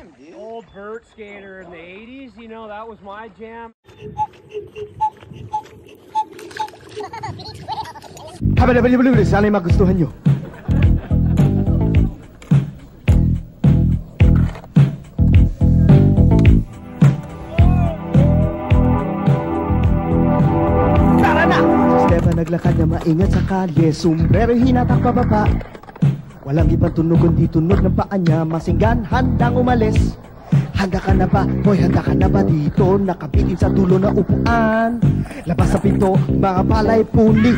jam, dude. Old Burt Skater in the 80s, you know, that was my jam. Habang sana yung magustuhan nyo. Tara na! Si Stefan naglakad na maingat sa kalye, sombrero hinatak pababa. Walang ibang tunog kundi tunog ng paa niya, masinggan, handang umalis. Handa ka na ba? Hoy, handa ka na ba dito? Nakabitin sa dulo na upuan. Labas sa pinto, mga palay puni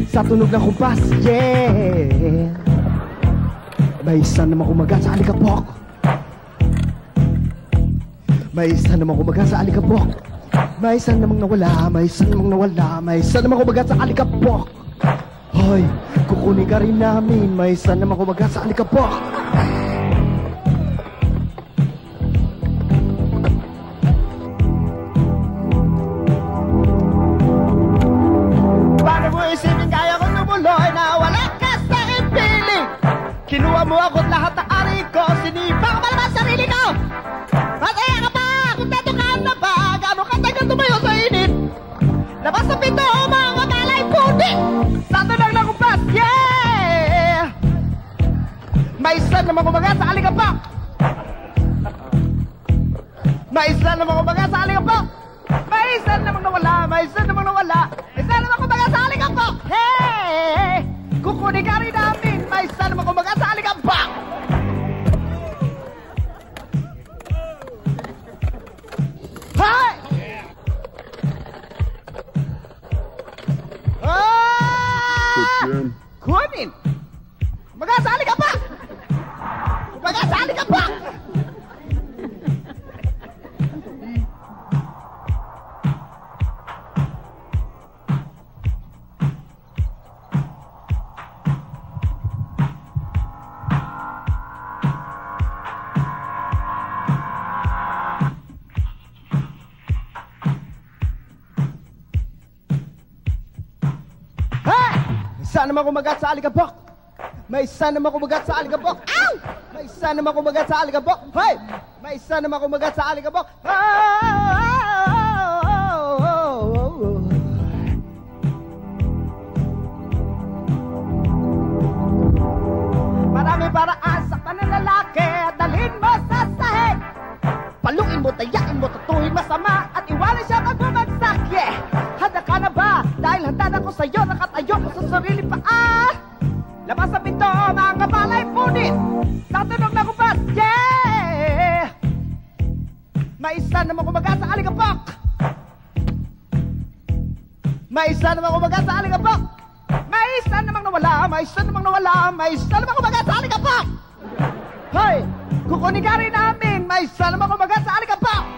sa tunog ng kumpas, yeah. May isa naman kumagat sa alikabok. May isa naman kumagat sa alikabok. May isa namang nawala, may isa namang nawala. May isa namang kumagat sa alikabok. Hoy, kukunin ka rin namin. May isa namang kumagat sa alikabok. Kinuha mo ako't lahat ng ari ko, sinipa ko pa naman sarili ko. Masaya ka pa, kontento ka na ba? Gano'ng katagal tumayo sa init? Labas sa pinto, mga kalay puti sa tunog ng kumpas, yeah! May isa naman kumagat sa alikabok. May isa naman kumagat sa alikabok. May isa namang nawala, may isa namang nawala. May isa naman kumagat sa alikabok. Hey! Kukunin ka rin namin. May isa naman kumagat sa alikabok. Hey! Kunin! Kumagat sa alikabok! Kumagat sa alikabok! May isa naman kumagat sa alikabok. May isa naman kumagat sa alikabok. Ow! May isa naman kumagat sa alikabok. Hoy! May isa naman kumagat sa alikabok. Marami paraan saktan ng lalaki at dalhin mo sa sahig. Paluin mo, tayain mo, tatuhin masama at iwanan siya pag bumagsak, yeah! Handa ka na ba? Dahil handa na ko sa'yo, nakatayo ko sa sarili pa, Labas sa pinto, mga kapalay punit sa tunog na kumpas, yeah! May isa naman kumagat sa alikabok. May isa naman kumagat sa alikabok. May isa namang nawala, may isa namang nawala. May isa namang kumagat sa alikabok. Hoy, kukunin ka rin namin. May isa namang kumagat sa alikabok.